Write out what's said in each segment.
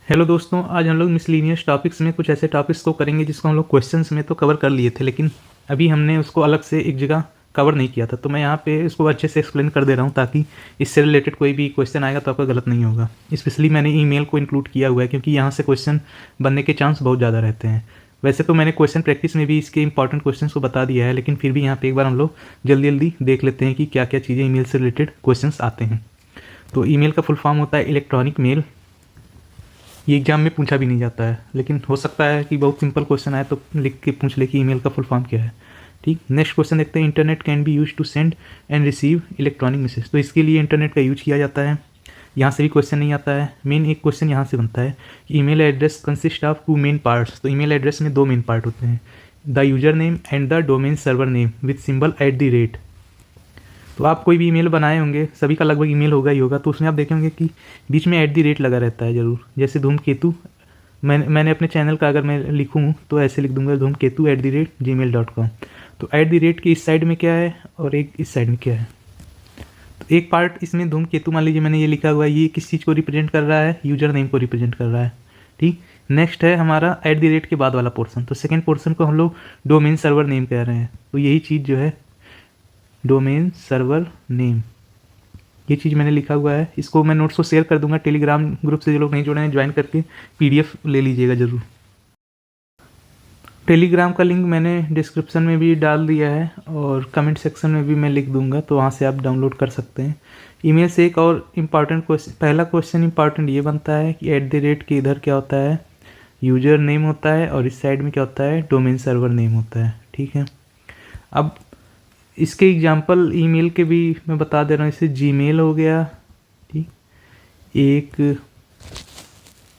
Hello दोस्तों, आज हम लोग मिसलिनियस टॉपिक्स में कुछ ऐसे टॉपिक्स को करेंगे जिसको हम लोग क्वेश्चंस में तो कवर कर लिए थे, लेकिन अभी हमने उसको अलग से एक जगह कवर नहीं किया था। तो मैं यहाँ पे उसको अच्छे से एक्सप्लेन कर दे रहा हूँ ताकि इससे रिलेटेड कोई भी क्वेश्चन आएगा तो आपका गलत नहीं होगा। स्पेशली मैंने ईमेल को इंक्लूड किया हुआ है क्योंकि यहाँ से क्वेश्चन बनने के चांस बहुत ज़्यादा रहते हैं। वैसे तो मैंने क्वेश्चन प्रैक्टिस में भी इसके इंपॉर्टेंट क्वेश्चन को बता दिया है, लेकिन फिर भी यहाँ पे एक बार हम लोग जल्दी जल्दी देख लेते हैं कि क्या क्या चीज़ें ईमेल से रिलेटेड क्वेश्चन आते हैं। तो ईमेल का फुल फॉर्म होता है इलेक्ट्रॉनिक मेल। ये एग्जाम में पूछा भी नहीं जाता है, लेकिन हो सकता है कि बहुत सिंपल क्वेश्चन आए तो लिख के पूछ ले कि ईमेल का फुल फॉर्म क्या है। ठीक, नेक्स्ट क्वेश्चन देखते हैं। Internet can be use to send and receive electronic message. तो इसके लिए इंटरनेट का यूज किया जाता है। यहाँ से भी क्वेश्चन नहीं आता है। मेन एक क्वेश्चन यहाँ से बनता है कि email address consist of 2 main parts. तो ईमेल एड्रेस में 2 मेन पार्ट होते हैं, the user name and the domain server name with symbol @। तो आप कोई भी ईमेल बनाए होंगे, सभी का लगभग ईमेल होगा ही होगा, तो उसमें आप देखेंगे कि बीच में @ लगा रहता है ज़रूर। जैसे धूमकेतु, मैंने अपने चैनल का अगर मैं लिखूँ तो ऐसे लिख दूंगा धूमकेतु @gmail.com। तो @ की इस साइड में क्या है और एक इस साइड में क्या है। तो एक पार्ट इसमें धूमकेतु, मान लीजिए मैंने ये लिखा हुआ है, ये किस चीज़ को रिप्रेजेंट कर रहा है, यूजर नेम को रिप्रेजेंट कर रहा है। ठीक, नेक्स्ट है हमारा @ के बाद वाला पोर्सन। तो सेकेंड पोर्सन को हम लोग डोमेन सर्वर नेम कह रहे हैं। तो यही चीज़ जो है डोमेन सर्वर नेम, ये चीज़ मैंने लिखा हुआ है। इसको मैं नोट्स को शेयर कर दूंगा टेलीग्राम ग्रुप से। जो लोग नहीं जुड़े हैं ज्वाइन करके PDF ले लीजिएगा ज़रूर। टेलीग्राम का लिंक मैंने डिस्क्रिप्शन में भी डाल दिया है और कमेंट सेक्शन में भी मैं लिख दूंगा, तो वहाँ से आप डाउनलोड कर सकते हैं। ईमेल से एक और इम्पॉर्टेंट क्वेश्चन, पहला क्वेश्चन इम्पॉर्टेंट ये बनता है कि @ के इधर क्या होता है, यूजर नेम होता है, और इस साइड में क्या होता है, डोमेन सर्वर नेम होता है। ठीक है, अब इसके एग्जांपल ईमेल के भी मैं बता दे रहा हूँ। जैसे जीमेल हो गया, ठीक, एक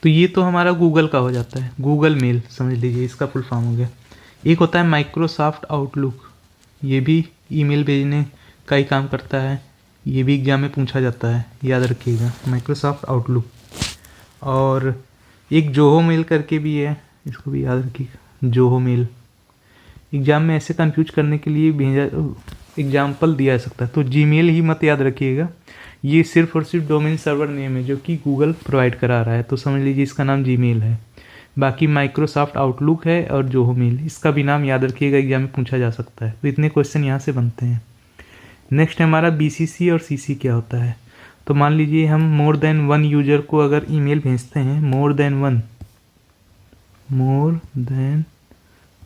तो ये तो हमारा गूगल का हो जाता है, गूगल मेल समझ लीजिए, इसका फुल फॉर्म हो गया। एक होता है माइक्रोसॉफ्ट आउटलुक, ये भी ईमेल भेजने का ही काम करता है। ये भी एग्जाम में पूछा जाता है, याद रखिएगा, माइक्रोसॉफ्ट आउटलुक। और एक जोहो मेल करके भी है, इसको भी याद रखिएगा, जोहो मेल। एग्जाम में ऐसे कंफ्यूज करने के लिए भेजा एग्जाम्पल दिया जा सकता है। तो जीमेल ही मत याद रखिएगा, ये सिर्फ और सिर्फ डोमेन सर्वर नेम है जो कि गूगल प्रोवाइड करा रहा है, तो समझ लीजिए इसका नाम जीमेल है। बाकी माइक्रोसॉफ्ट आउटलुक है और जोहो मेल, इसका भी नाम याद रखिएगा, एग्जाम में पूछा जा सकता है। तो इतने क्वेश्चन यहाँ से बनते हैं। नेक्स्ट है हमारा BCC और CC क्या होता है। तो मान लीजिए हम मोर देन 1 यूजर को अगर ईमेल भेजते हैं, मोर देन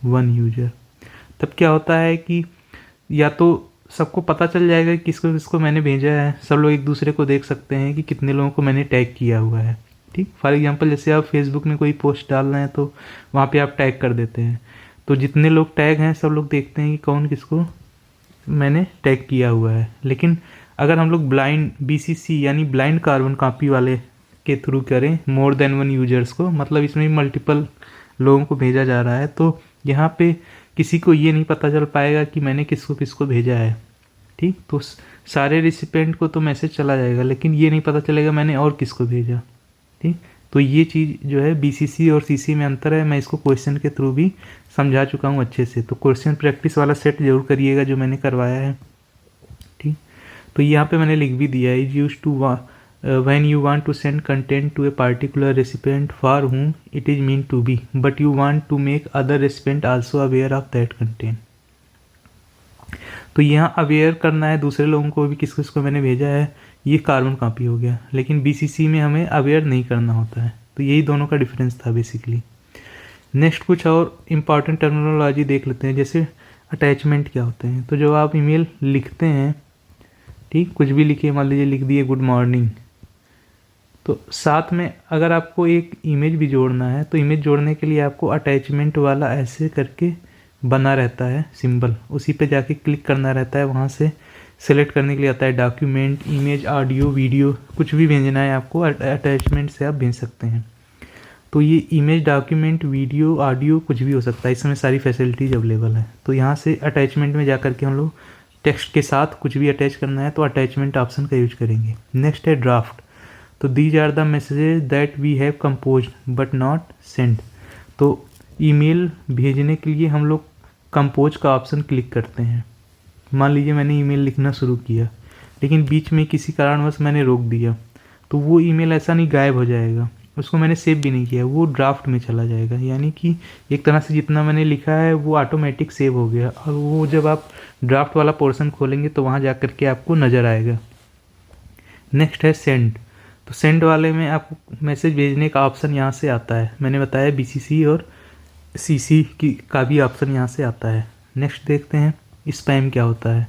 वन यूजर, तब क्या होता है कि या तो सबको पता चल जाएगा कि किसको किसको मैंने भेजा है, सब लोग एक दूसरे को देख सकते हैं कि कितने लोगों को मैंने टैग किया हुआ है। ठीक, फॉर एग्जांपल जैसे आप फेसबुक में कोई पोस्ट डाल रहे हैं तो वहाँ पे आप टैग कर देते हैं, तो जितने लोग टैग हैं सब लोग देखते हैं कि कौन किसको मैंने टैग किया हुआ है। लेकिन अगर हम लोग ब्लाइंड BCC यानी ब्लाइंड कार्बन कॉपी वाले के थ्रू करें मोर देन 1 यूजर्स को, मतलब इसमें मल्टीपल लोगों को भेजा जा रहा है, तो यहाँ पे किसी को ये नहीं पता चल पाएगा कि मैंने किसको किसको भेजा है। ठीक, तो सारे रिसिपेंट को तो मैसेज चला जाएगा, लेकिन ये नहीं पता चलेगा मैंने और किसको भेजा। ठीक, तो ये चीज़ जो है BCC और CC में अंतर है, मैं इसको क्वेश्चन के थ्रू भी समझा चुका हूँ अच्छे से। तो क्वेश्चन प्रैक्टिस वाला सेट जरूर करिएगा जो मैंने करवाया है। ठीक, तो यहाँ पे मैंने लिख भी दिया है, is use to when you want to send content to a particular recipient for whom it is meant to be, but you want to make other recipient also aware of that content। तो यहाँ aware करना है दूसरे लोगों को भी किस किस को मैंने भेजा है, ये कार्बन कॉपी हो गया। लेकिन BCC में हमें अवेयर नहीं करना होता है, तो यही दोनों का डिफरेंस था बेसिकली। नेक्स्ट कुछ और इम्पॉर्टेंट टर्मिनोलॉजी देख लेते हैं, जैसे अटैचमेंट क्या होते हैं। तो जब आप ईमेल लिखते हैं, ठीक, कुछ भी लिखिए, मान लीजिए लिख दिए गुड मॉर्निंग, तो साथ में अगर आपको एक इमेज भी जोड़ना है तो इमेज जोड़ने के लिए आपको अटैचमेंट वाला ऐसे करके बना रहता है सिंबल, उसी पे जाके क्लिक करना रहता है, वहाँ से सेलेक्ट करने के लिए आता है डॉक्यूमेंट, इमेज, ऑडियो, वीडियो, कुछ भी भेजना है आपको अटैचमेंट से आप भेज सकते हैं। तो ये इमेज, डॉक्यूमेंट, वीडियो, ऑडियो कुछ भी हो सकता है, इसमें सारी फैसिलिटीज अवेलेबल है। तो यहाँ से अटैचमेंट में जा करके हम लोग टेक्स्ट के साथ कुछ भी अटैच करना है तो अटैचमेंट ऑप्शन का यूज करेंगे। नेक्स्ट है ड्राफ्ट। तो these are the messages that we have composed but not send. तो ईमेल भेजने के लिए हम लोग कंपोज का ऑप्शन क्लिक करते हैं। मान लीजिए मैंने ईमेल लिखना शुरू किया, लेकिन बीच में किसी कारणवश मैंने रोक दिया, तो वो ईमेल ऐसा नहीं गायब हो जाएगा, उसको मैंने सेव भी नहीं किया, वो ड्राफ्ट में चला जाएगा। यानी कि एक तरह से जितना मैंने लिखा है वो ऑटोमेटिक सेव हो गया, और वो जब आप ड्राफ्ट वाला पोर्शन खोलेंगे तो वहाँ जा कर के आपको नज़र आएगा। नेक्स्ट है सेंड। तो सेंड वाले में आपको मैसेज भेजने का ऑप्शन यहाँ से आता है। मैंने बताया BCC और CC की का भी ऑप्शन यहाँ से आता है। नेक्स्ट देखते हैं स्पैम क्या होता है।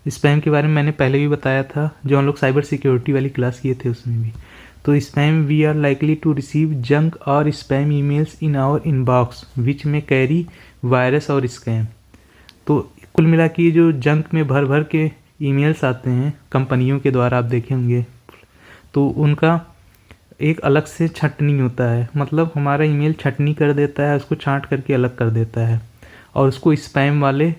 स्पैम के बारे में मैंने पहले भी बताया था, जो हम लोग साइबर सिक्योरिटी वाली क्लास किए थे उसमें भी। तो spam, we are likely to receive junk और spam emails in our inbox which में कैरी वायरस और स्कैम। तो कुल मिला के ये जो जंक में भर भर के ईमेल्स आते हैं कंपनियों के द्वारा, आप देखे होंगे, तो उनका एक अलग से छँटनी होता है। मतलब हमारा ईमेल छँटनी कर देता है, उसको छांट करके अलग कर देता है और उसको स्पैम वाले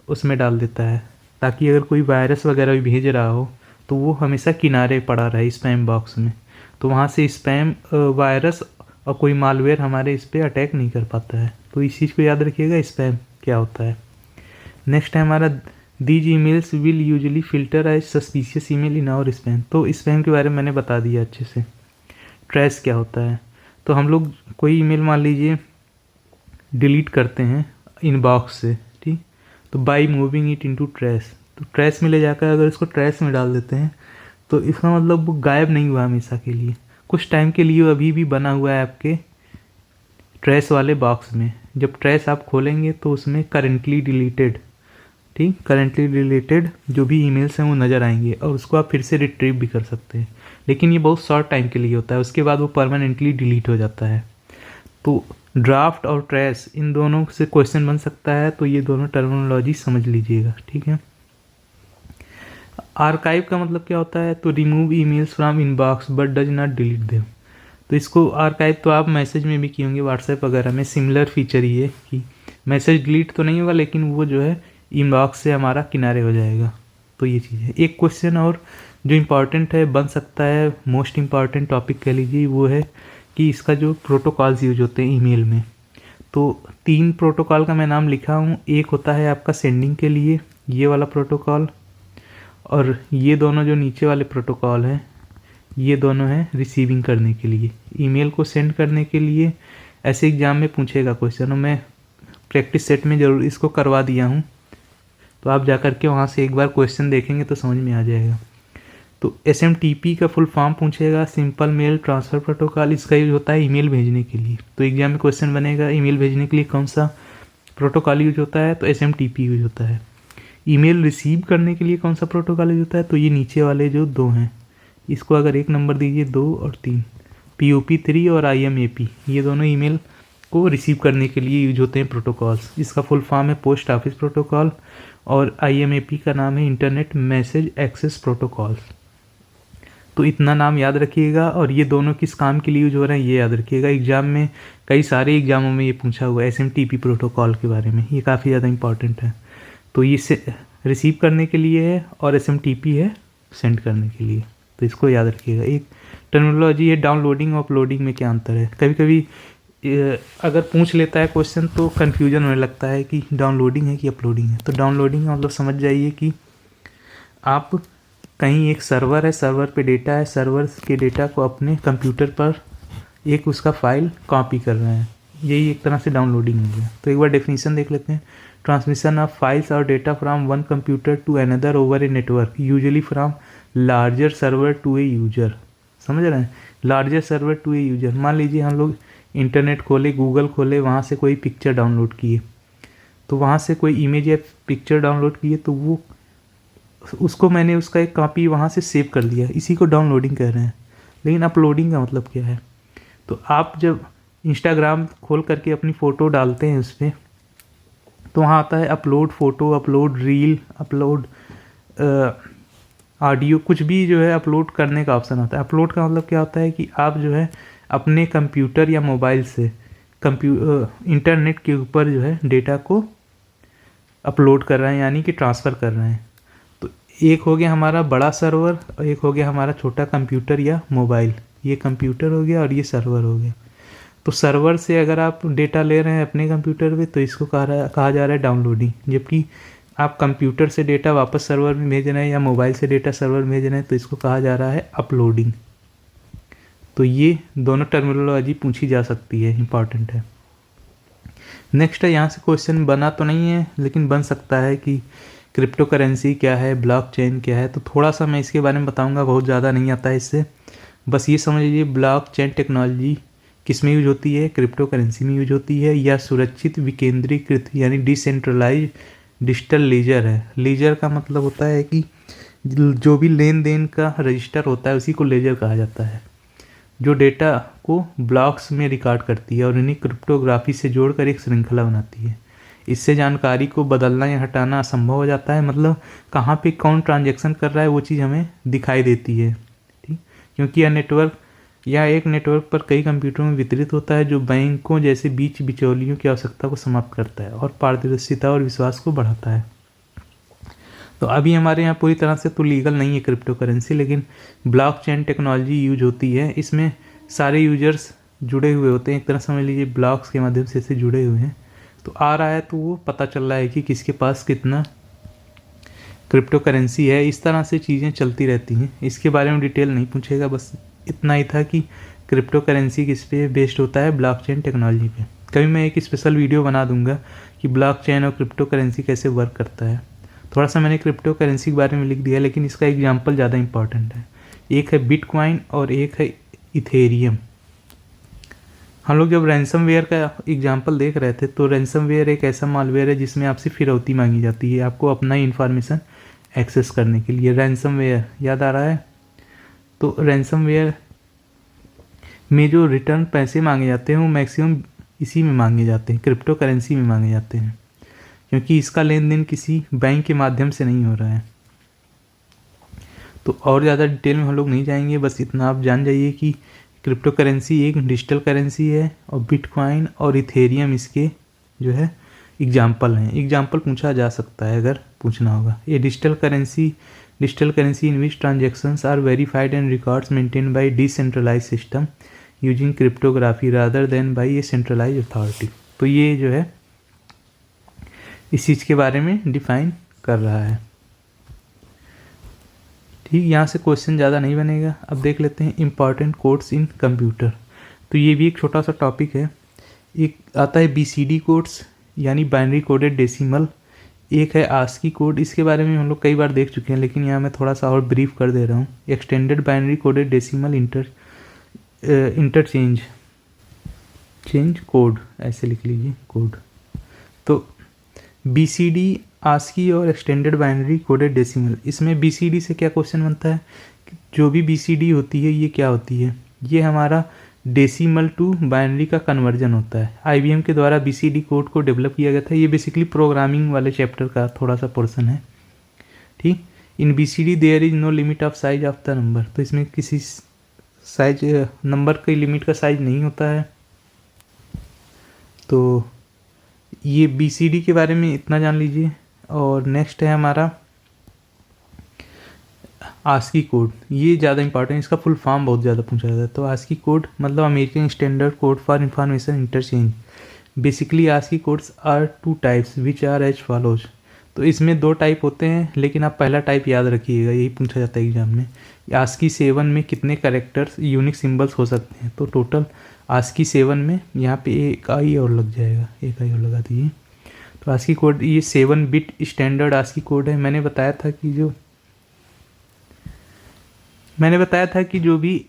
उसमें डाल देता है, ताकि अगर कोई वायरस वगैरह भी भेज रहा हो तो वो हमेशा किनारे पड़ा रहे स्पैम बॉक्स में। तो वहाँ से स्पैम वायरस और कोई मालवेयर हमारे इस पर अटैक नहीं कर पाता है। तो इस चीज़ को याद रखिएगा स्पैम क्या होता है। नेक्स्ट है हमारा these emails will usually filter as suspicious email in our spam. तो स्पैम के बारे में मैंने बता दिया अच्छे से। ट्रेस क्या होता है, तो हम लोग कोई ईमेल मान लीजिए डिलीट करते हैं इनबॉक्स से, ठीक, तो by moving it into trace, तो ट्रेस में ले जाकर अगर इसको ट्रेस में डाल देते हैं तो इसका मतलब वो गायब नहीं हुआ हमेशा के लिए, कुछ टाइम के लिए अभी भी बना हुआ है आपके ट्रेस वाले बॉक्स में। जब ट्रेस आप खोलेंगे तो उसमें करेंटली डिलीटेड, ठीक, करेंटली डिलीटेड जो भी ईमेल्स हैं वो नज़र आएंगे और उसको आप फिर से रिट्रीव भी कर सकते हैं। लेकिन ये बहुत शॉर्ट टाइम के लिए होता है, उसके बाद वो परमानेंटली डिलीट हो जाता है। तो ड्राफ्ट और ट्रेस इन दोनों से क्वेश्चन बन सकता है, तो ये दोनों टर्मिनोलॉजी समझ लीजिएगा, ठीक है। आर्काइव का मतलब क्या होता है, तो remove emails from inbox but does not delete them. तो इसको आर्काइव तो आप मैसेज में भी किए होंगे, व्हाट्सएप वगैरह में सिमिलर फीचर ही है कि मैसेज डिलीट तो नहीं होगा लेकिन वो जो है इनबॉक्स से हमारा किनारे हो जाएगा। तो ये चीज़ है। एक क्वेश्चन और जो इम्पॉर्टेंट है बन सकता है, मोस्ट इम्पॉर्टेंट टॉपिक कह लीजिए, वो है कि इसका जो प्रोटोकॉल्स यूज होते हैं ईमेल में। तो 3 प्रोटोकॉल का मैं नाम लिखा हूँ। एक होता है आपका सेंडिंग के लिए, ये वाला प्रोटोकॉल, और ये दोनों जो नीचे वाले प्रोटोकॉल हैं ये दोनों हैं रिसीविंग करने के लिए, ईमेल को सेंड करने के लिए। ऐसे एग्जाम में पूछेगा क्वेश्चन, और मैं प्रैक्टिस सेट में ज़रूर इसको करवा दिया हूँ, तो आप जा कर के वहाँ से एक बार क्वेश्चन देखेंगे तो समझ में आ जाएगा। तो SMTP का फुल फॉर्म पूछेगा, सिंपल मेल ट्रांसफ़र प्रोटोकॉल। इसका यूज होता है ईमेल भेजने के लिए। तो एग्जाम में क्वेश्चन बनेगा ईमेल भेजने के लिए कौन सा प्रोटोकॉल यूज होता है, तो SMTP यूज होता है। ईमेल रिसीव करने के लिए कौन सा प्रोटोकॉल यूज होता है, तो ये नीचे वाले जो 2 हैं, इसको अगर 1 नंबर दीजिए, 2 और 3, POP3 और IMAP, ये दोनों ईमेल को रिसीव करने के लिए यूज होते हैं प्रोटोकॉल्स। इसका फुल फॉर्म है पोस्ट ऑफिस प्रोटोकॉल, और IMAP का नाम है इंटरनेट मैसेज एक्सेस प्रोटोकॉल्स। तो इतना नाम याद रखिएगा, और ये दोनों किस काम के लिए यूज हो रहे हैं ये याद रखिएगा। एग्जाम में कई सारे एग्जामों में ये पूछा हुआ है SMTP प्रोटोकॉल के बारे में, ये काफ़ी ज़्यादा इंपॉर्टेंट है। तो ये से रिसीव करने के लिए है और SMTP है सेंड करने के लिए, तो इसको याद रखिएगा। एक टर्मिनोलॉजी है डाउनलोडिंग और अपलोडिंग में क्या अंतर है। कभी कभी अगर पूछ लेता है क्वेश्चन तो कन्फ्यूजन होने लगता है कि डाउनलोडिंग है कि अपलोडिंग है। तो डाउनलोडिंग का मतलब समझ जाइए कि आप कहीं एक सर्वर है, सर्वर पे डेटा है, सर्वर के डेटा को अपने कंप्यूटर पर एक उसका फाइल कॉपी कर रहे हैं, यही एक तरह से डाउनलोडिंग हो गया। तो एक बार डेफिनेशन देख लेते हैं। ट्रांसमिशन ऑफ फाइल्स और data from one computer to another over a network, usually from larger server to a user. समझ रहे हैं, larger server to a user. मान लीजिए हम लोग इंटरनेट खोले, गूगल खोले, वहाँ से कोई पिक्चर डाउनलोड किए, तो वहाँ से कोई इमेज या पिक्चर डाउनलोड किए, तो वो उसको मैंने उसका एक कॉपी वहाँ से सेव कर लिया, इसी को डाउनलोडिंग कह रहे हैं। लेकिन अपलोडिंग का मतलब क्या है, तो आप जब इंस्टाग्राम खोल करके अपनी फ़ोटो डालते हैं उस पर, तो वहाँ आता है upload photo, upload reel, upload audio, कुछ भी जो है अपलोड करने का ऑप्शन आता है। अपलोड का मतलब क्या होता है कि आप जो है अपने कंप्यूटर या मोबाइल से इंटरनेट के ऊपर जो है डेटा को अपलोड कर रहे हैं, यानी कि ट्रांसफ़र कर रहे हैं। तो एक हो गया हमारा बड़ा सर्वर और एक हो गया हमारा छोटा कंप्यूटर या मोबाइल। ये कंप्यूटर हो गया और ये सर्वर हो गया। तो सर्वर से अगर आप डेटा ले रहे हैं अपने कंप्यूटर पे, तो इसको कहा जा रहा है डाउनलोडिंग। जबकि आप कंप्यूटर से डेटा वापस सर्वर में भेज रहे हैं या मोबाइल से डेटा सर्वर में भेज रहे हैं, तो इसको कहा जा रहा है अपलोडिंग। तो ये दोनों टर्मिनोलॉजी पूछी जा सकती है, इंपॉर्टेंट है। नेक्स्ट है, यहाँ से क्वेश्चन बना तो नहीं है लेकिन बन सकता है कि क्रिप्टो करेंसी क्या है, ब्लॉकचेन क्या है। तो थोड़ा सा मैं इसके बारे में बताऊंगा, बहुत ज़्यादा नहीं आता है इससे। बस ये समझ लीजिए ब्लॉकचेन टेक्नोलॉजी किस में यूज होती है, क्रिप्टो करेंसी में यूज होती है, या सुरक्षित विकेंद्रीकृत यानी डिसेंट्रलाइज डिजिटल लेजर है। लेजर का मतलब होता है कि जो भी लेन देन का रजिस्टर होता है उसी को लेजर कहा जाता है, जो डेटा को ब्लॉक्स में रिकॉर्ड करती है और इन्हें क्रिप्टोग्राफी से जोड़कर एक श्रृंखला बनाती है। इससे जानकारी को बदलना या हटाना असंभव हो जाता है, मतलब कहाँ पे कौन ट्रांजैक्शन कर रहा है वो चीज़ हमें दिखाई देती है, ठीक। क्योंकि यह नेटवर्क या एक नेटवर्क पर कई कंप्यूटरों में वितरित होता है, जो बैंकों जैसे बीच बिचौलियों की आवश्यकता को समाप्त करता है और पारदर्शिता और विश्वास को बढ़ाता है। तो अभी हमारे यहाँ पूरी तरह से तो लीगल नहीं है क्रिप्टो करेंसी, लेकिन ब्लॉकचेन टेक्नोलॉजी यूज होती है। इसमें सारे यूजर्स जुड़े हुए होते हैं, एक तरह समझ लीजिए ब्लॉक्स के माध्यम से जुड़े हुए हैं। तो आ रहा है तो वो पता चल रहा है कि किसके पास कितना क्रिप्टो करेंसी है। इस तरह से चीज़ें चलती रहती हैं। इसके बारे में डिटेल नहीं पूछेगा, बस इतना ही था कि क्रिप्टो करेंसी किस पे बेस्ड होता है, ब्लॉकचेन टेक्नोलॉजी पे। कभी मैं एक स्पेशल वीडियो बना दूंगा कि ब्लॉकचेन और क्रिप्टो करेंसी कैसे वर्क करता है। थोड़ा सा मैंने क्रिप्टो करेंसी के बारे में लिख दिया, लेकिन इसका एग्जाम्पल ज़्यादा इंपॉर्टेंट है। एक है बिटकॉइन और एक है इथेरियम। हम लोग जब रैंसमवेयर का एग्जाम्पल देख रहे थे, तो रैंसमवेयर एक ऐसा मालवेयर है जिसमें आपसे फिरौती मांगी जाती है आपको अपना इन्फॉर्मेशन एक्सेस करने के लिए। रैंसमवेयर याद आ रहा है? तो रैंसमवेयर में जो रिटर्न पैसे मांगे जाते हैं वो मैक्सिमम इसी में मांगे जाते हैं, क्रिप्टो करेंसी में मांगे जाते हैं, क्योंकि इसका लेन देन किसी बैंक के माध्यम से नहीं हो रहा है। तो और ज़्यादा डिटेल में हम लोग नहीं जाएंगे, बस इतना आप जान जाइए कि क्रिप्टो करेंसी एक डिजिटल करेंसी है और बिटकॉइन और इथेरियम इसके जो है एग्जाम्पल हैं। एग्जाम्पल पूछा जा सकता है अगर पूछना होगा। ये digital currency in which transactions are verified and records maintain by decentralise system using cryptography rather than by a centralise authority. तो ये जो है इस चीज़ के बारे में डिफाइन कर रहा है, ठीक। यहाँ से क्वेश्चन ज़्यादा नहीं बनेगा। अब देख लेते हैं इंपॉर्टेंट कोड्स इन कंप्यूटर। तो ये भी एक छोटा सा टॉपिक है। एक आता है BCD कोड्स यानी बाइनरी कोडेड डेसिमल, एक है ASCII कोड। इसके बारे में हम लोग कई बार देख चुके हैं, लेकिन यहाँ मैं थोड़ा सा और ब्रीफ कर दे रहा हूँ। Extended binary coded decimal interchange code, ऐसे लिख लीजिए कोड। तो BCD, ASCII और एक्सटेंडेड बाइनरी कोडेड डेसिमल, इसमें BCD से क्या क्वेश्चन बनता है कि जो भी BCD होती है ये क्या होती है, ये हमारा डेसिमल टू बाइनरी का कन्वर्जन होता है। IBM के द्वारा BCD कोड को डेवलप किया गया था। ये बेसिकली प्रोग्रामिंग वाले चैप्टर का थोड़ा सा पोर्शन है, ठीक। In BCD there is no limit of size of the number. तो इसमें किसी साइज नंबर की लिमिट का साइज नहीं होता है। तो ये BCD के बारे में इतना जान लीजिए। और नेक्स्ट है हमारा ASCII कोड। ये ज़्यादा इंपॉर्टेंट, इसका फुल फॉर्म बहुत ज़्यादा पूछा जाता है। तो ASCII कोड मतलब American standard code for information interchange. Basically ASCII codes are 2 types which are as follows. तो इसमें 2 टाइप होते हैं, लेकिन आप पहला टाइप याद रखिएगा, यही पूछा जाता है एग्जाम में। ASCII 7 में कितने कैरेक्टर्स यूनिक सिंबल्स हो सकते हैं। तो टोटल ASCII 7 में यहाँ पे एक आई और लग जाएगा, एक आई और लगा दीजिए। तो ASCII कोड ये 7 बिट स्टैंडर्ड ASCII कोड है। मैंने बताया था कि जो भी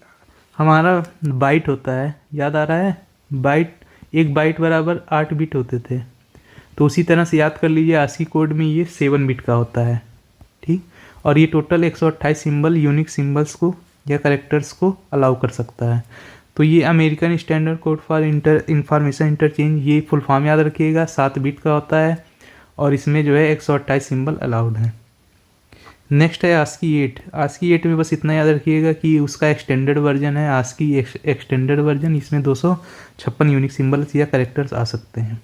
हमारा बाइट होता है, याद आ रहा है, बाइट, एक बाइट बराबर 8 बिट होते थे। तो उसी तरह से याद कर लीजिए ASCII कोड में ये 7 बिट का होता है, ठीक। और ये टोटल 128 सिंबल यूनिक सिंबल्स को या कैरेक्टर्स को अलाउ कर सकता है। तो ये American standard code for information interchange, ये फुल फॉर्म याद रखिएगा, 7 बिट का होता है और इसमें जो है 128 सिंबल अलाउड है। नेक्स्ट है ASCII 8। ASCII 8 में बस इतना याद रखिएगा कि उसका एक्सटेंडेड वर्जन है ASCII एक्सटेंडेड वर्जन। इसमें 256 यूनिक सिंबल्स या कैरेक्टर्स आ सकते हैं।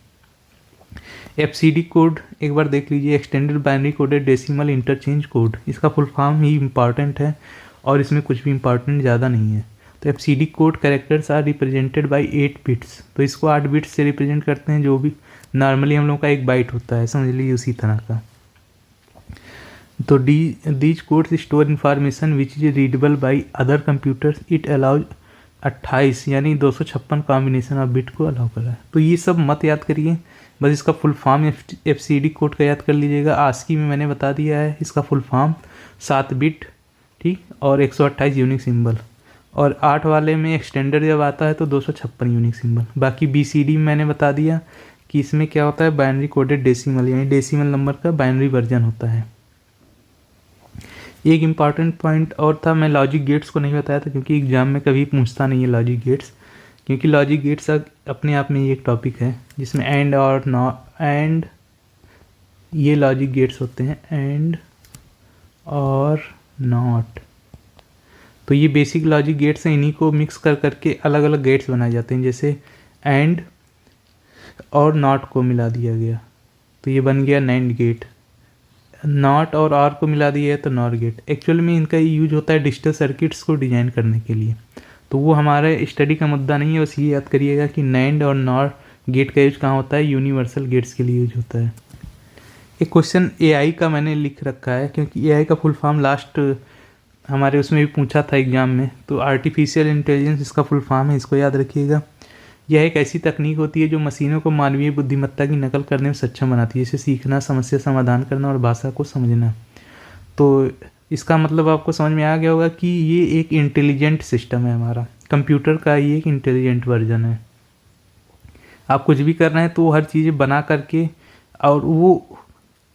FCD कोड एक बार देख लीजिए, extended binary coded decimal interchange code. इसका फुल फॉर्म ही इंपॉर्टेंट है और इसमें कुछ भी इंपॉर्टेंट ज़्यादा नहीं है। तो FCD code characters are represented by 8 bits. तो इसको 8 बिट्स से रिप्रेजेंट करते हैं, जो भी नॉर्मली हम लोग का 1 बाइट होता है, समझ लीजिए उसी तरह का। तो these codes store information which is readable by other computers. It allows 28 यानी 256 कॉम्बिनेशन ऑफ बिट को अलाउ कर रहा है। तो ये सब मत याद करिए, बस इसका फुल फॉर्म FCD कोड का याद कर लीजिएगा। ASCII में मैंने बता दिया है इसका फुल फॉर्म 7 बिट, ठीक, और 128 यूनिक सिंबल। और 8 वाले में एक्सटेंडर जब आता है तो 256 यूनिक सिंबल। बाकी BCD में मैंने बता दिया कि इसमें क्या होता है, बाइनरी कोडेड डेसिमल, यानी डेसिमल नंबर का बाइनरी वर्जन होता है। एक इम्पॉर्टेंट पॉइंट और था, मैं लॉजिक गेट्स को नहीं बताया था क्योंकि एग्जाम में कभी पूछता नहीं है लॉजिक गेट्स, क्योंकि लॉजिक गेट्स अपने आप में ही एक टॉपिक है जिसमें एंड और नॉट, एंड ये लॉजिक गेट्स होते हैं, एंड और नॉट। तो ये बेसिक लॉजिक गेट्स हैं, इन्हीं को मिक्स कर करके अलग अलग गेट्स बनाए जाते हैं। जैसे एंड और नॉट को मिला दिया गया तो ये बन गया नैंड गेट, नॉट और आर को मिला दिया है तो नॉर गेट। एक्चुअल में इनका यूज होता है डिजिटल सर्किट्स को डिजाइन करने के लिए, तो वो हमारे स्टडी का मुद्दा नहीं है। बस ये याद करिएगा कि नैंड और नॉर गेट का यूज कहाँ होता है, यूनिवर्सल गेट्स के लिए यूज होता है। एक क्वेश्चन AI का मैंने लिख रखा है क्योंकि AI का फुल फॉर्म लास्ट हमारे उसमें भी पूछा था एग्जाम में, तो आर्टिफिशियल इंटेलिजेंस इसका फुल फॉर्म है, इसको याद रखिएगा। यह एक ऐसी तकनीक होती है जो मशीनों को मानवीय बुद्धिमत्ता की नकल करने में सक्षम बनाती है, जैसे सीखना, समस्या समाधान करना और भाषा को समझना। तो इसका मतलब आपको समझ में आ गया होगा कि ये एक इंटेलिजेंट सिस्टम है, हमारा कंप्यूटर का ये एक इंटेलिजेंट वर्जन है। आप कुछ भी कर रहे हैं तो हर चीज़ें बना करके, और वो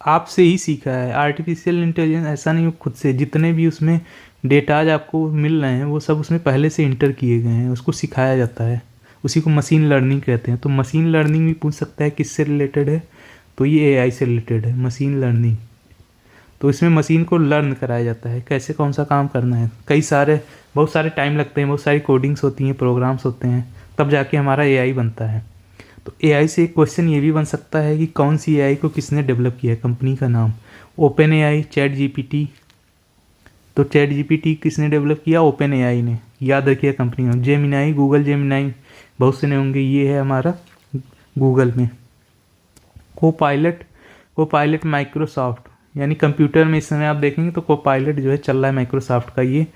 आपसे ही सीखा है। आर्टिफिशियल इंटेलिजेंस ऐसा नहीं, खुद से जितने भी उसमें डेटाज आपको मिल रहे हैं वो सब उसमें पहले से इंटर किए गए हैं, उसको सिखाया जाता है, उसी को मशीन लर्निंग कहते हैं। तो मशीन लर्निंग भी पूछ सकता है किससे रिलेटेड है, तो ये AI से रिलेटेड है, मशीन लर्निंग। तो इसमें मशीन को लर्न कराया जाता है कैसे कौन सा काम करना है। बहुत सारे टाइम लगते हैं, बहुत सारी कोडिंग्स होती हैं, प्रोग्राम्स होते हैं, तब जाके हमारा AI बनता है। तो AI से एक क्वेश्चन ये भी बन सकता है कि कौन सी AI को किसने डेवलप किया है, कंपनी का नाम। OpenAI, ChatGPT। तो ChatGPT किसने डेवलप किया, OpenAI ने, याद रखिए कंपनी नाम। जेमिनाई, गूगल जेमिनाई, बहुत से नहीं होंगे, ये है हमारा गूगल में। कोपायलट माइक्रोसॉफ्ट, यानी कंप्यूटर में इस समय आप देखेंगे तो कोपायलट जो है चल रहा है माइक्रोसॉफ्ट का, ये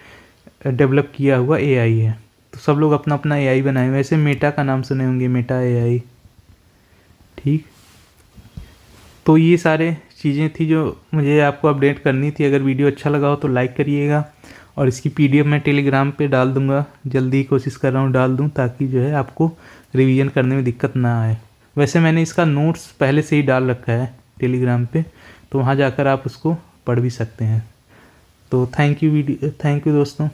डेवलप किया हुआ AI है। तो सब लोग अपना अपना AI बनाए। वैसे मेटा का नाम सुने होंगे, मेटा AI, ठीक। तो ये सारे चीज़ें थी जो मुझे आपको अपडेट करनी थी। अगर वीडियो अच्छा लगा हो तो लाइक करिएगा, और इसकी PDF मैं टेलीग्राम पे डाल दूँगा, जल्दी कोशिश कर रहा हूँ डाल दूँ, ताकि जो है आपको रिवीजन करने में दिक्कत ना आए। वैसे मैंने इसका नोट्स पहले से ही डाल रखा है टेलीग्राम पे, तो वहाँ जाकर आप उसको पढ़ भी सकते हैं। तो थैंक यू दोस्तों।